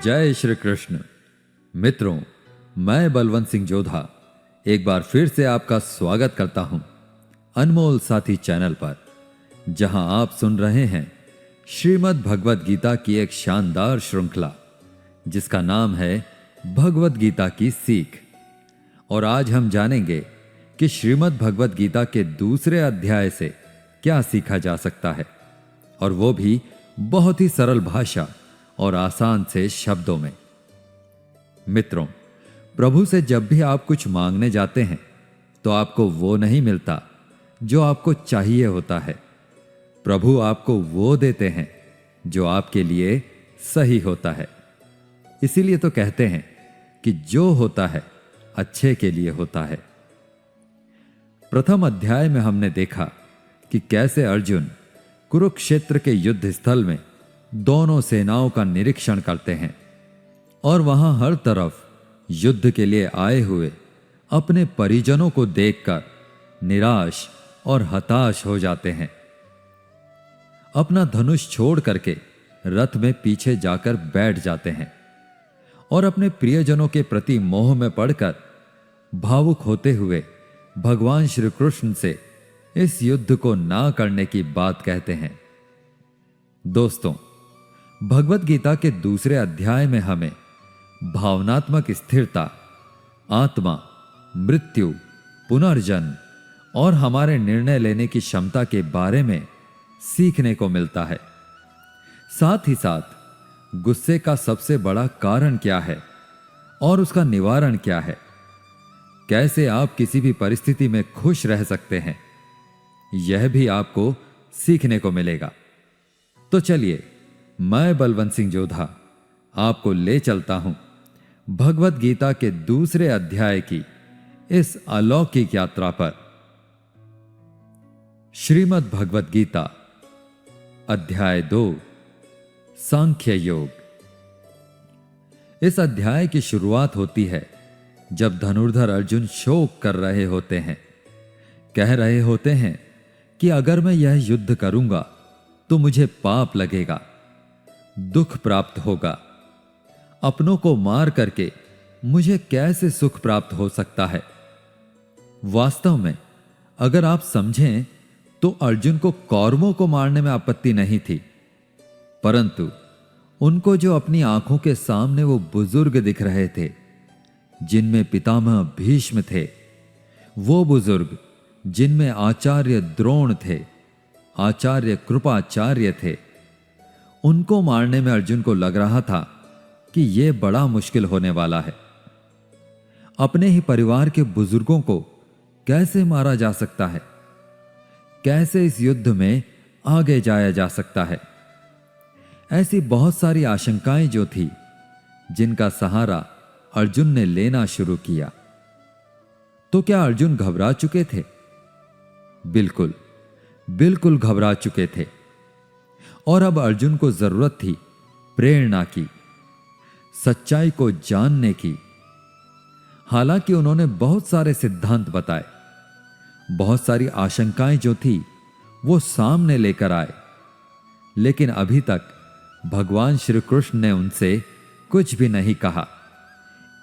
जय श्री कृष्ण। मित्रों, मैं बलवंत सिंह जोधा एक बार फिर से आपका स्वागत करता हूं अनमोल साथी चैनल पर, जहां आप सुन रहे हैं श्रीमद् भगवद गीता की एक शानदार श्रृंखला जिसका नाम है भगवद गीता की सीख। और आज हम जानेंगे कि श्रीमद् भगवद गीता के दूसरे अध्याय से क्या सीखा जा सकता है, और वो भी बहुत ही सरल भाषा और आसान से शब्दों में। मित्रों, प्रभु से जब भी आप कुछ मांगने जाते हैं तो आपको वो नहीं मिलता जो आपको चाहिए होता है। प्रभु आपको वो देते हैं जो आपके लिए सही होता है। इसीलिए तो कहते हैं कि जो होता है अच्छे के लिए होता है। प्रथम अध्याय में हमने देखा कि कैसे अर्जुन कुरुक्षेत्र के युद्ध स्थल में दोनों सेनाओं का निरीक्षण करते हैं और वहां हर तरफ युद्ध के लिए आए हुए अपने परिजनों को देखकर निराश और हताश हो जाते हैं। अपना धनुष छोड़ करके रथ में पीछे जाकर बैठ जाते हैं और अपने प्रियजनों के प्रति मोह में पड़कर भावुक होते हुए भगवान श्री कृष्ण से इस युद्ध को ना करने की बात कहते हैं। दोस्तों, भगवद गीता के दूसरे अध्याय में हमें भावनात्मक स्थिरता, आत्मा, मृत्यु, पुनर्जन्म और हमारे निर्णय लेने की क्षमता के बारे में सीखने को मिलता है। साथ ही साथ गुस्से का सबसे बड़ा कारण क्या है और उसका निवारण क्या है, कैसे आप किसी भी परिस्थिति में खुश रह सकते हैं, यह भी आपको सीखने को मिलेगा। तो चलिए, मैं बलवंत सिंह जोधा आपको ले चलता हूं भगवद गीता के दूसरे अध्याय की इस अलौकिक यात्रा पर। श्रीमद् भगवद गीता अध्याय 2, सांख्य योग। इस अध्याय की शुरुआत होती है जब धनुर्धर अर्जुन शोक कर रहे होते हैं। कह रहे होते हैं कि अगर मैं यह युद्ध करूंगा तो मुझे पाप लगेगा, दुख प्राप्त होगा। अपनों को मार करके मुझे कैसे सुख प्राप्त हो सकता है। वास्तव में अगर आप समझें तो अर्जुन को कौरवों को मारने में आपत्ति नहीं थी, परंतु उनको जो अपनी आंखों के सामने वो बुजुर्ग दिख रहे थे जिनमें पितामह भीष्म थे, वो बुजुर्ग जिनमें आचार्य द्रोण थे, आचार्य कृपाचार्य थे, उनको मारने में अर्जुन को लग रहा था कि यह बड़ा मुश्किल होने वाला है। अपने ही परिवार के बुजुर्गों को कैसे मारा जा सकता है, कैसे इस युद्ध में आगे जाया जा सकता है। ऐसी बहुत सारी आशंकाएं जो थी जिनका सहारा अर्जुन ने लेना शुरू किया। तो क्या अर्जुन घबरा चुके थे? बिल्कुल बिल्कुल घबरा चुके थे। और अब अर्जुन को जरूरत थी प्रेरणा की, सच्चाई को जानने की। हालांकि उन्होंने बहुत सारे सिद्धांत बताए, बहुत सारी आशंकाएं जो थी वो सामने लेकर आए, लेकिन अभी तक भगवान श्री कृष्ण ने उनसे कुछ भी नहीं कहा,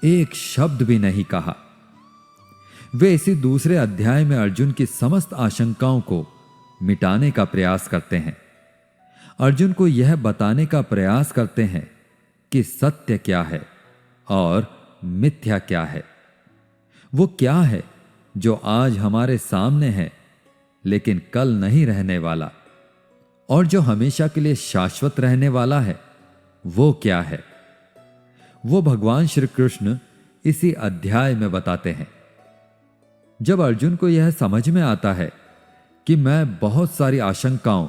एक शब्द भी नहीं कहा। वे इसी दूसरे अध्याय में अर्जुन की समस्त आशंकाओं को मिटाने का प्रयास करते हैं। अर्जुन को यह बताने का प्रयास करते हैं कि सत्य क्या है और मिथ्या क्या है। वो क्या है जो आज हमारे सामने है लेकिन कल नहीं रहने वाला, और जो हमेशा के लिए शाश्वत रहने वाला है वो क्या है। वो भगवान श्री कृष्ण इसी अध्याय में बताते हैं। जब अर्जुन को यह समझ में आता है कि मैं बहुत सारी आशंकाओं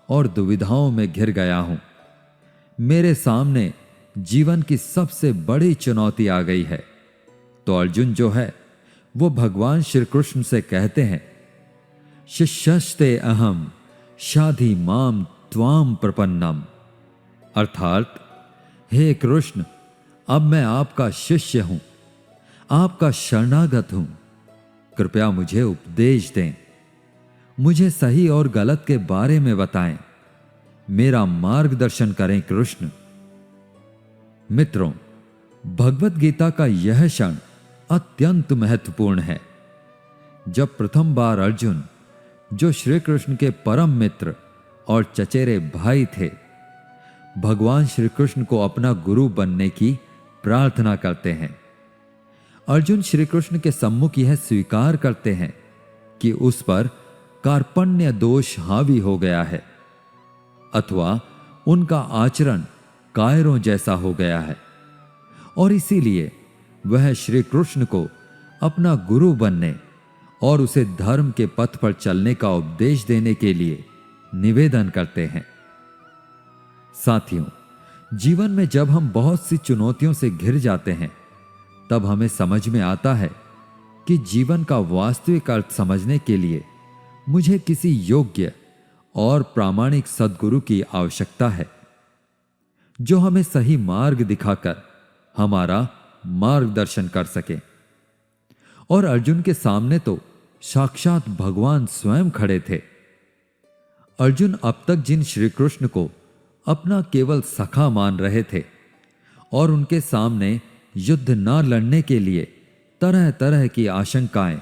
और दुविधाओं में घिर गया हूं, मेरे सामने जीवन की सबसे बड़ी चुनौती आ गई है, तो अर्जुन जो है वो भगवान श्री कृष्ण से कहते हैं, शिष्यस्ते अहम शाधि माम त्वाम प्रपन्नम। अर्थात, हे कृष्ण, अब मैं आपका शिष्य हूं, आपका शरणागत हूं। कृपया मुझे उपदेश दें, मुझे सही और गलत के बारे में बताएं, मेरा मार्गदर्शन करें कृष्ण। मित्रों, भगवत गीता का यह क्षण अत्यंत महत्वपूर्ण है, जब प्रथम बार अर्जुन, जो श्री कृष्ण के परम मित्र और चचेरे भाई थे, भगवान श्री कृष्ण को अपना गुरु बनने की प्रार्थना करते हैं। अर्जुन श्री कृष्ण के सम्मुख यह स्वीकार करते हैं कि उस पर कार्पण्य दोष हावी हो गया है, अथवा उनका आचरण कायरों जैसा हो गया है, और इसीलिए वह श्री कृष्ण को अपना गुरु बनने और उसे धर्म के पथ पर चलने का उपदेश देने के लिए निवेदन करते हैं। साथियों, जीवन में जब हम बहुत सी चुनौतियों से घिर जाते हैं, तब हमें समझ में आता है कि जीवन का वास्तविक अर्थ समझने के लिए मुझे किसी योग्य और प्रामाणिक सद्गुरु की आवश्यकता है, जो हमें सही मार्ग दिखाकर हमारा मार्गदर्शन कर सके। और अर्जुन के सामने तो साक्षात भगवान स्वयं खड़े थे। अर्जुन अब तक जिन श्री कृष्ण को अपना केवल सखा मान रहे थे और उनके सामने युद्ध न लड़ने के लिए तरह तरह की आशंकाएं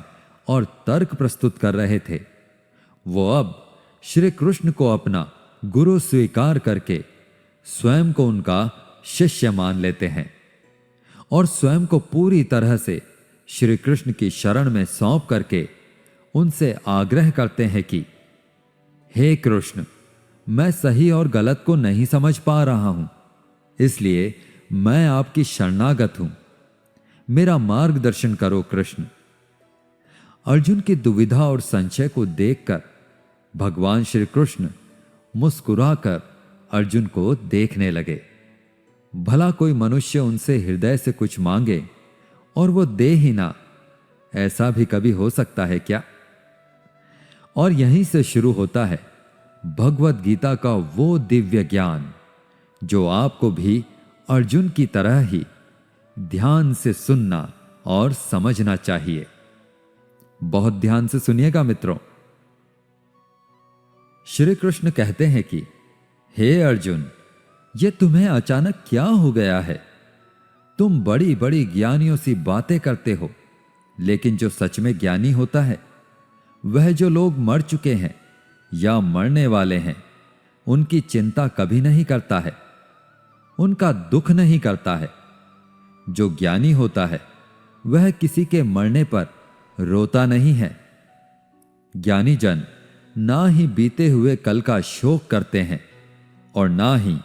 और तर्क प्रस्तुत कर रहे थे, वो अब श्री कृष्ण को अपना गुरु स्वीकार करके स्वयं को उनका शिष्य मान लेते हैं और स्वयं को पूरी तरह से श्री कृष्ण की शरण में सौंप करके उनसे आग्रह करते हैं कि हे कृष्ण, मैं सही और गलत को नहीं समझ पा रहा हूं, इसलिए मैं आपकी शरणागत हूं, मेरा मार्गदर्शन करो कृष्ण। अर्जुन की दुविधा और संशय को देखकर भगवान श्री कृष्ण मुस्कुराकर अर्जुन को देखने लगे। भला कोई मनुष्य उनसे हृदय से कुछ मांगे और वो दे ही ना, ऐसा भी कभी हो सकता है क्या? और यहीं से शुरू होता है भगवत गीता का वो दिव्य ज्ञान, जो आपको भी अर्जुन की तरह ही ध्यान से सुनना और समझना चाहिए। बहुत ध्यान से सुनिएगा मित्रों। श्री कृष्ण कहते हैं कि हे अर्जुन, ये तुम्हें अचानक क्या हो गया है? तुम बड़ी बड़ी ज्ञानियों सी बातें करते हो, लेकिन जो सच में ज्ञानी होता है, वह जो लोग मर चुके हैं या मरने वाले हैं, उनकी चिंता कभी नहीं करता है, उनका दुख नहीं करता है। जो ज्ञानी होता है, वह किसी के मरने पर रोता नहीं है। ज्ञानी जन ना ही बीते हुए कल का शोक करते हैं और ना ही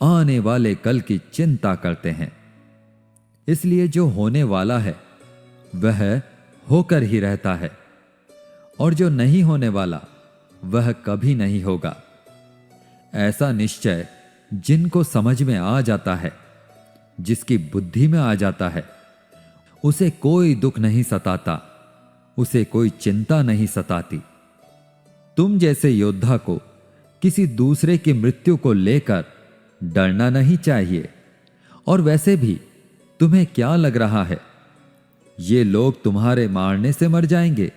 आने वाले कल की चिंता करते हैं। इसलिए जो होने वाला है वह होकर ही रहता है, और जो नहीं होने वाला वह कभी नहीं होगा। ऐसा निश्चय जिनको समझ में आ जाता है, जिसकी बुद्धि में आ जाता है, उसे कोई दुख नहीं सताता, उसे कोई चिंता नहीं सताती। तुम जैसे योद्धा को किसी दूसरे की मृत्यु को लेकर डरना नहीं चाहिए। और वैसे भी तुम्हें क्या लग रहा है, ये लोग तुम्हारे मारने से मर जाएंगे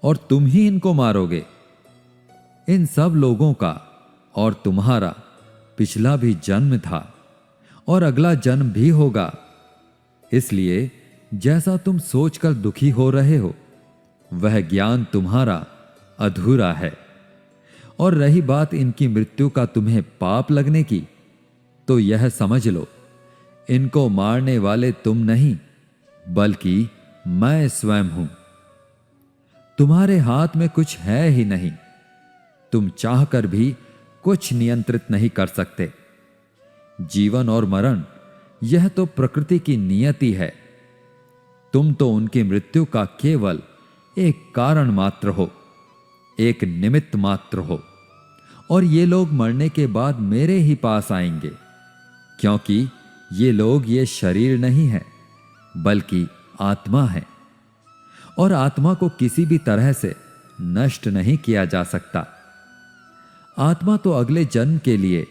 और तुम ही इनको मारोगे? इन सब लोगों का और तुम्हारा पिछला भी जन्म था और अगला जन्म भी होगा। इसलिए जैसा तुम सोचकर दुखी हो रहे हो, वह ज्ञान तुम्हारा अधूरा है। और रही बात इनकी मृत्यु का तुम्हें पाप लगने की, तो यह समझ लो, इनको मारने वाले तुम नहीं, बल्कि मैं स्वयं हूं। तुम्हारे हाथ में कुछ है ही नहीं, तुम चाहकर भी कुछ नियंत्रित नहीं कर सकते। जीवन और मरण यह तो प्रकृति की नियति है। तुम तो उनकी मृत्यु का केवल एक कारण मात्र हो, एक निमित्त मात्र हो। और ये लोग मरने के बाद मेरे ही पास आएंगे, क्योंकि ये लोग ये शरीर नहीं है, बल्कि आत्मा है। और आत्मा को किसी भी तरह से नष्ट नहीं किया जा सकता। आत्मा तो अगले जन्म के लिए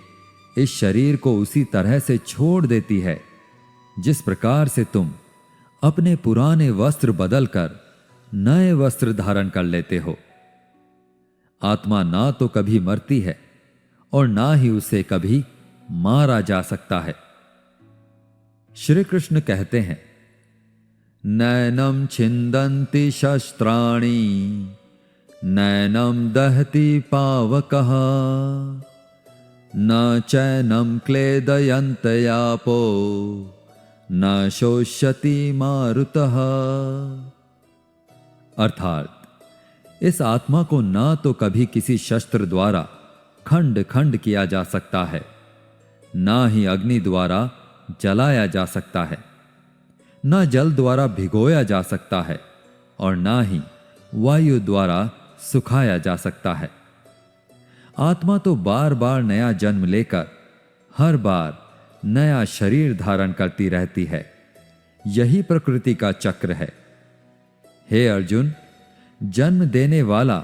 इस शरीर को उसी तरह से छोड़ देती है, जिस प्रकार से तुम अपने पुराने वस्त्र बदलकर नए वस्त्र धारण कर लेते हो। आत्मा ना तो कभी मरती है और ना ही उसे कभी मारा जा सकता है। श्री कृष्ण कहते हैं, नैनम छिन्दन्ति शस्त्राणि नैनम दहति पावकः न चैनम क्लेदयन्त्यापो न शोष्यति मारुतः। अर्थात इस आत्मा को ना तो कभी किसी शस्त्र द्वारा खंड खंड किया जा सकता है, ना ही अग्नि द्वारा जलाया जा सकता है, न जल द्वारा भिगोया जा सकता है और ना ही वायु द्वारा सुखाया जा सकता है। आत्मा तो बार बार नया जन्म लेकर हर बार नया शरीर धारण करती रहती है। यही प्रकृति का चक्र है। हे अर्जुन, जन्म देने वाला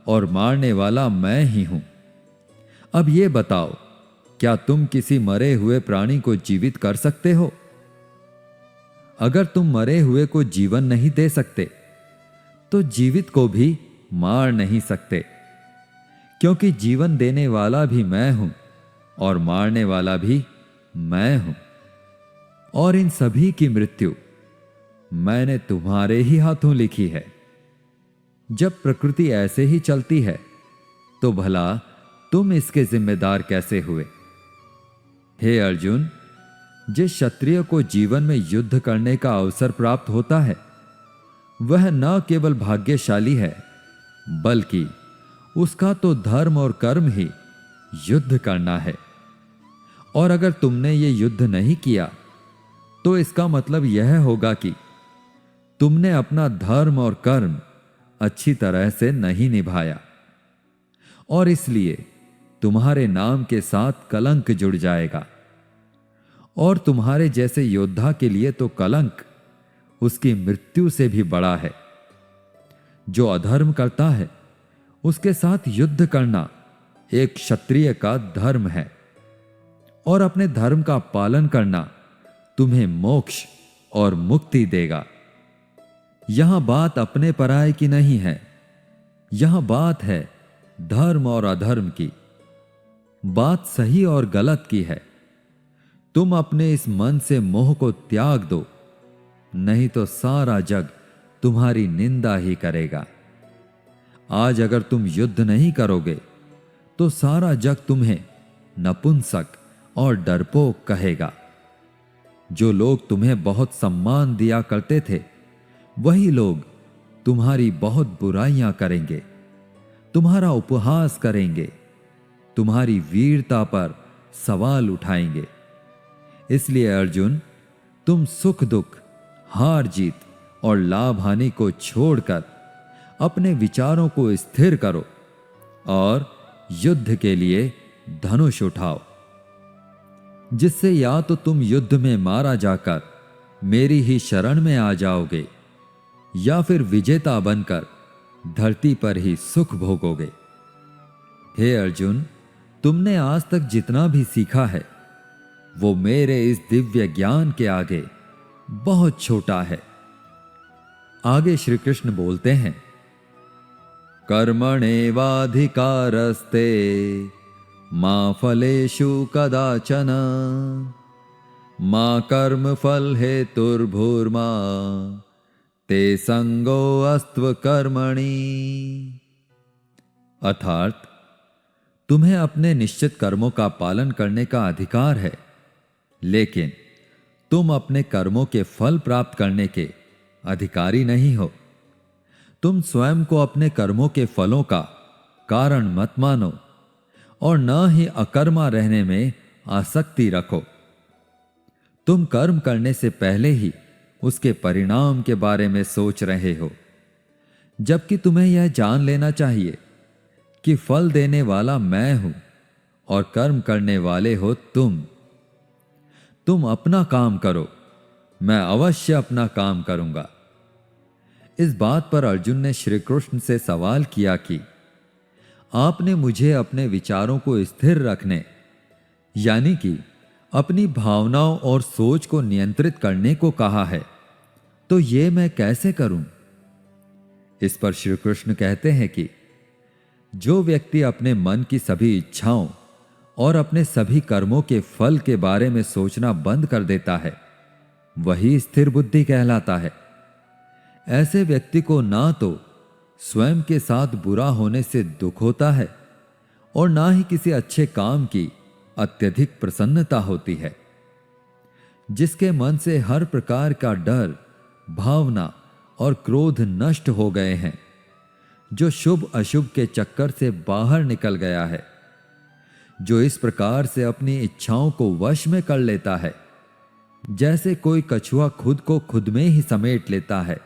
और मारने वाला मैं ही हूं। अब ये बताओ, क्या तुम किसी मरे हुए प्राणी को जीवित कर सकते हो? अगर तुम मरे हुए को जीवन नहीं दे सकते तो जीवित को भी मार नहीं सकते, क्योंकि जीवन देने वाला भी मैं हूं और मारने वाला भी मैं हूं। और इन सभी की मृत्यु मैंने तुम्हारे ही हाथों लिखी है। जब प्रकृति ऐसे ही चलती है तो भला तुम इसके जिम्मेदार कैसे हुए? हे अर्जुन, जिस क्षत्रिय को जीवन में युद्ध करने का अवसर प्राप्त होता है वह न केवल भाग्यशाली है, बल्कि उसका तो धर्म और कर्म ही युद्ध करना है। और अगर तुमने ये युद्ध नहीं किया तो इसका मतलब यह होगा कि तुमने अपना धर्म और कर्म अच्छी तरह से नहीं निभाया, और इसलिए तुम्हारे नाम के साथ कलंक जुड़ जाएगा। और तुम्हारे जैसे योद्धा के लिए तो कलंक उसकी मृत्यु से भी बड़ा है। जो अधर्म करता है उसके साथ युद्ध करना एक क्षत्रिय का धर्म है, और अपने धर्म का पालन करना तुम्हें मोक्ष और मुक्ति देगा। यहां बात अपने पराये की नहीं है, यहां बात है धर्म और अधर्म की, बात सही और गलत की है। तुम अपने इस मन से मोह को त्याग दो, नहीं तो सारा जग तुम्हारी निंदा ही करेगा। आज अगर तुम युद्ध नहीं करोगे तो सारा जग तुम्हें नपुंसक और डरपोक कहेगा। जो लोग तुम्हें बहुत सम्मान दिया करते थे वही लोग तुम्हारी बहुत बुराइयां करेंगे, तुम्हारा उपहास करेंगे, तुम्हारी वीरता पर सवाल उठाएंगे। इसलिए अर्जुन, तुम सुख दुख, हार जीत और लाभ हानि को छोड़कर अपने विचारों को स्थिर करो और युद्ध के लिए धनुष उठाओ, जिससे या तो तुम युद्ध में मारा जाकर मेरी ही शरण में आ जाओगे या फिर विजेता बनकर धरती पर ही सुख भोगोगे। हे अर्जुन, तुमने आज तक जितना भी सीखा है वो मेरे इस दिव्य ज्ञान के आगे बहुत छोटा है। आगे श्री कृष्ण बोलते हैं, कर्मणेवाधिकारस्ते मा फलेषु कदाचन मा कर्म फल हेतुर्भूर्मा ते संगो अस्त्व कर्मणि। अर्थात तुम्हें अपने निश्चित कर्मों का पालन करने का अधिकार है, लेकिन तुम अपने कर्मों के फल प्राप्त करने के अधिकारी नहीं हो। तुम स्वयं को अपने कर्मों के फलों का कारण मत मानो और न ही अकर्मा रहने में आसक्ति रखो। तुम कर्म करने से पहले ही उसके परिणाम के बारे में सोच रहे हो, जबकि तुम्हें यह जान लेना चाहिए कि फल देने वाला मैं हूं और कर्म करने वाले हो तुम। तुम अपना काम करो, मैं अवश्य अपना काम करूंगा। इस बात पर अर्जुन ने श्री कृष्ण से सवाल किया कि आपने मुझे अपने विचारों को स्थिर रखने, यानी कि अपनी भावनाओं और सोच को नियंत्रित करने को कहा है, तो ये मैं कैसे करूं? इस पर श्री कृष्ण कहते हैं कि जो व्यक्ति अपने मन की सभी इच्छाओं और अपने सभी कर्मों के फल के बारे में सोचना बंद कर देता है, वही स्थिर बुद्धि कहलाता है। ऐसे व्यक्ति को ना तो स्वयं के साथ बुरा होने से दुख होता है और ना ही किसी अच्छे काम की अत्यधिक प्रसन्नता होती है। जिसके मन से हर प्रकार का डर, भावना और क्रोध नष्ट हो गए हैं, जो शुभ अशुभ के चक्कर से बाहर निकल गया है, जो इस प्रकार से अपनी इच्छाओं को वश में कर लेता है जैसे कोई कछुआ खुद को खुद में ही समेट लेता है,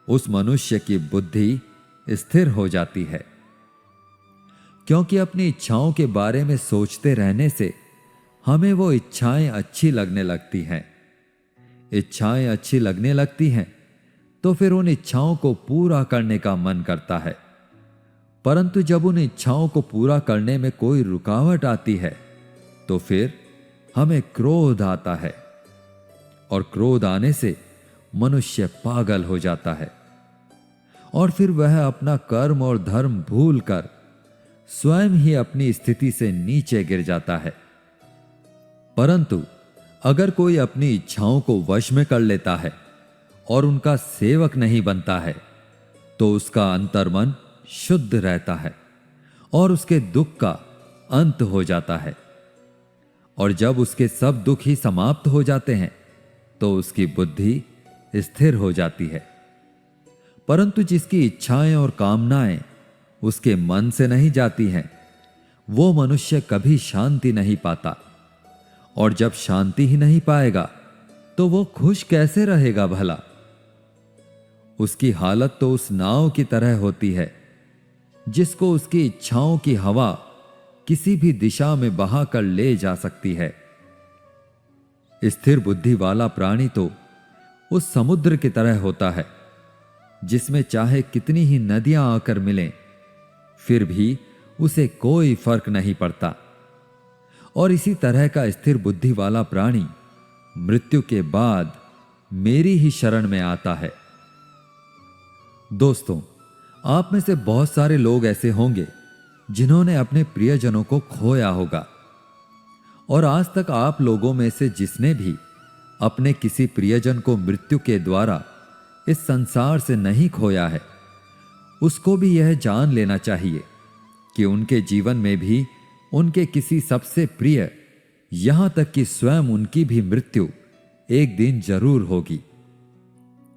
उस मनुष्य की बुद्धि स्थिर हो जाती है। क्योंकि अपनी इच्छाओं के बारे में सोचते रहने से हमें वो इच्छाएं अच्छी लगने लगती हैं। इच्छाएं अच्छी लगने लगती हैं तो फिर उन इच्छाओं को पूरा करने का मन करता है। परंतु जब उन इच्छाओं को पूरा करने में कोई रुकावट आती है तो फिर हमें क्रोध आता है और क्रोध आने से मनुष्य पागल हो जाता है और फिर वह अपना कर्म और धर्म भूलकर स्वयं ही अपनी स्थिति से नीचे गिर जाता है। परंतु अगर कोई अपनी इच्छाओं को वश में कर लेता है और उनका सेवक नहीं बनता है तो उसका अंतर्मन शुद्ध रहता है और उसके दुख का अंत हो जाता है। और जब उसके सब दुख ही समाप्त हो जाते हैं तो उसकी बुद्धि स्थिर हो जाती है। परंतु जिसकी इच्छाएं और कामनाएं उसके मन से नहीं जाती हैं, वो मनुष्य कभी शांति नहीं पाता। और जब शांति ही नहीं पाएगा तो वो खुश कैसे रहेगा भला? उसकी हालत तो उस नाव की तरह होती है जिसको उसकी इच्छाओं की हवा किसी भी दिशा में बहाकर ले जा सकती है। स्थिर बुद्धि वाला प्राणी तो उस समुद्र की तरह होता है जिसमें चाहे कितनी ही नदियां आकर मिलें, फिर भी उसे कोई फर्क नहीं पड़ता। और इसी तरह का स्थिर बुद्धि वाला प्राणी मृत्यु के बाद मेरी ही शरण में आता है। दोस्तों, आप में से बहुत सारे लोग ऐसे होंगे जिन्होंने अपने प्रियजनों को खोया होगा। और आज तक आप लोगों में से जिसने भी अपने किसी प्रियजन को मृत्यु के द्वारा इस संसार से नहीं खोया है, उसको भी यह जान लेना चाहिए कि उनके जीवन में भी उनके किसी सबसे प्रिय, यहां तक कि स्वयं उनकी भी मृत्यु एक दिन जरूर होगी।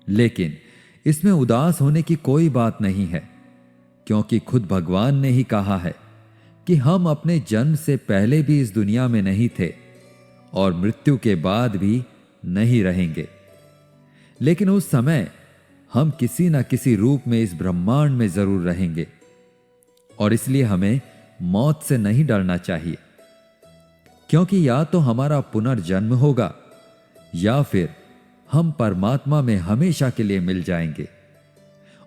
लेकिन इसमें उदास होने की कोई बात नहीं है, क्योंकि खुद भगवान ने ही कहा है कि हम अपने जन्म से पहले भी इस दुनिया में नहीं थे और मृत्यु के बाद भी नहीं रहेंगे। लेकिन उस समय हम किसी न किसी रूप में इस ब्रह्मांड में जरूर रहेंगे और इसलिए हमें मौत से नहीं डरना चाहिए, क्योंकि या तो हमारा पुनर्जन्म होगा या फिर हम परमात्मा में हमेशा के लिए मिल जाएंगे।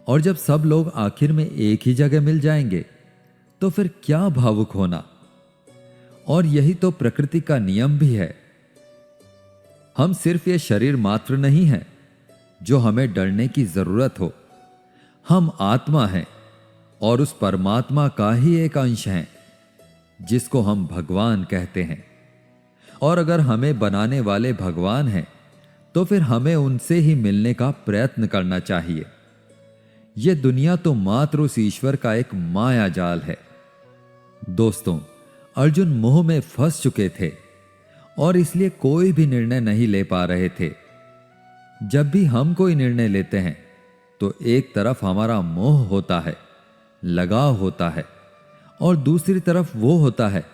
और जब सब लोग आखिर में एक ही जगह मिल जाएंगे तो फिर क्या भावुक होना। और यही तो प्रकृति का नियम भी है। हम सिर्फ ये शरीर मात्र नहीं है जो हमें डरने की जरूरत हो। हम आत्मा हैं और उस परमात्मा का ही एक अंश हैं जिसको हम भगवान कहते हैं। और अगर हमें बनाने वाले भगवान हैं तो फिर हमें उनसे ही मिलने का प्रयत्न करना चाहिए। यह दुनिया तो मात्र उस ईश्वर का एक माया जाल है। दोस्तों, अर्जुन मोह में फंस चुके थे और इसलिए कोई भी निर्णय नहीं ले पा रहे थे। जब भी हम कोई निर्णय लेते हैं तो एक तरफ हमारा मोह होता है, लगाव होता है, और दूसरी तरफ वो होता है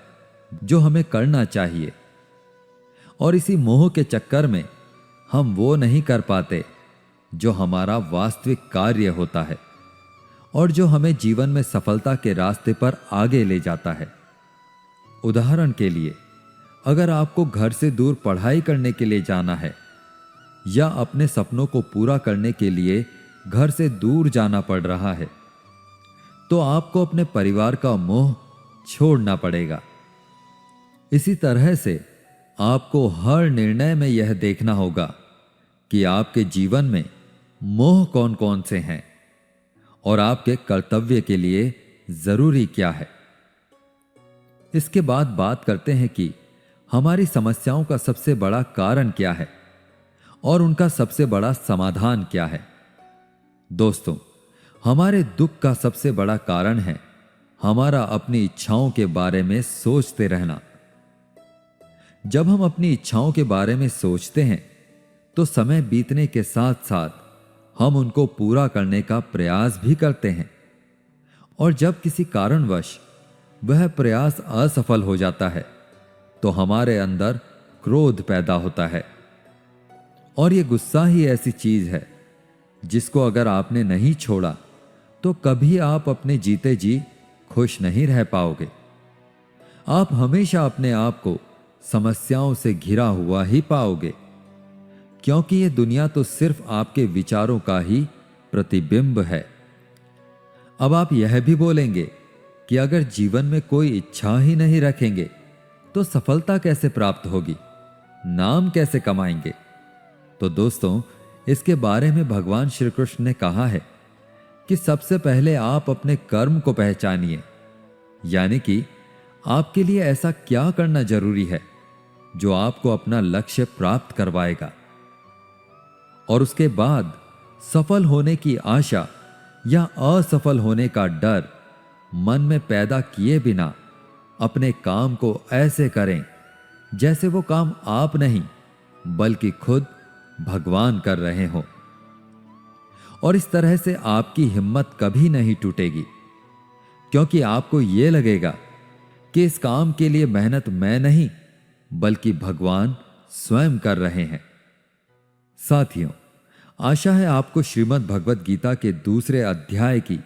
जो हमें करना चाहिए। और इसी मोह के चक्कर में हम वो नहीं कर पाते जो हमारा वास्तविक कार्य होता है और जो हमें जीवन में सफलता के रास्ते पर आगे ले जाता है। उदाहरण के लिए, अगर आपको घर से दूर पढ़ाई करने के लिए जाना है या अपने सपनों को पूरा करने के लिए घर से दूर जाना पड़ रहा है, तो आपको अपने परिवार का मोह छोड़ना पड़ेगा। इसी तरह से आपको हर निर्णय में यह देखना होगा कि आपके जीवन में मोह कौन कौन से हैं और आपके कर्तव्य के लिए जरूरी क्या है। इसके बाद बात करते हैं कि हमारी समस्याओं का सबसे बड़ा कारण क्या है और उनका सबसे बड़ा समाधान क्या है? दोस्तों, हमारे दुख का सबसे बड़ा कारण है हमारा अपनी इच्छाओं के बारे में सोचते रहना। जब हम अपनी इच्छाओं के बारे में सोचते हैं तो समय बीतने के साथ साथ हम उनको पूरा करने का प्रयास भी करते हैं, और जब किसी कारणवश वह प्रयास असफल हो जाता है तो हमारे अंदर क्रोध पैदा होता है। और यह गुस्सा ही ऐसी चीज है जिसको अगर आपने नहीं छोड़ा तो कभी आप अपने जीते जी खुश नहीं रह पाओगे। आप हमेशा अपने आप को समस्याओं से घिरा हुआ ही पाओगे, क्योंकि यह दुनिया तो सिर्फ आपके विचारों का ही प्रतिबिंब है। अब आप यह भी बोलेंगे कि अगर जीवन में कोई इच्छा ही नहीं रखेंगे तो सफलता कैसे प्राप्त होगी, नाम कैसे कमाएंगे? तो दोस्तों, इसके बारे में भगवान श्री कृष्ण ने कहा है कि सबसे पहले आप अपने कर्म को पहचानिए, यानी कि आपके लिए ऐसा क्या करना जरूरी है जो आपको अपना लक्ष्य प्राप्त करवाएगा, और उसके बाद सफल होने की आशा या असफल होने का डर मन में पैदा किए बिना अपने काम को ऐसे करें जैसे वो काम आप नहीं बल्कि खुद भगवान कर रहे हो। और इस तरह से आपकी हिम्मत कभी नहीं टूटेगी, क्योंकि आपको यह लगेगा कि इस काम के लिए मेहनत मैं नहीं बल्कि भगवान स्वयं कर रहे हैं। साथियों, आशा है आपको श्रीमद् भगवत गीता के दूसरे अध्याय की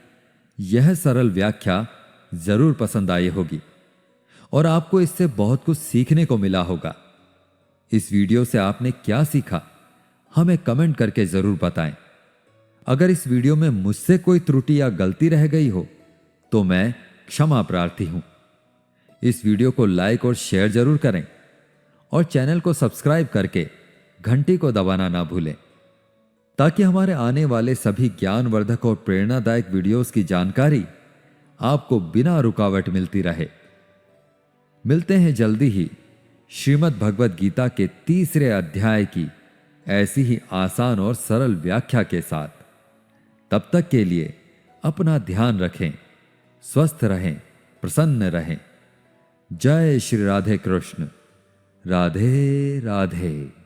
यह सरल व्याख्या जरूर पसंद आई होगी और आपको इससे बहुत कुछ सीखने को मिला होगा। इस वीडियो से आपने क्या सीखा, हमें कमेंट करके जरूर बताएं। अगर इस वीडियो में मुझसे कोई त्रुटि या गलती रह गई हो तो मैं क्षमा प्रार्थी हूं। इस वीडियो को लाइक और शेयर जरूर करें और चैनल को सब्सक्राइब करके घंटी को दबाना ना भूलें, ताकि हमारे आने वाले सभी ज्ञानवर्धक और प्रेरणादायक वीडियोस की जानकारी आपको बिना रुकावट मिलती रहे। मिलते हैं जल्दी ही श्रीमद् भगवत गीता के तीसरे अध्याय की ऐसी ही आसान और सरल व्याख्या के साथ। तब तक के लिए अपना ध्यान रखें, स्वस्थ रहें, प्रसन्न रहें। जय श्री राधे कृष्ण। राधे राधे।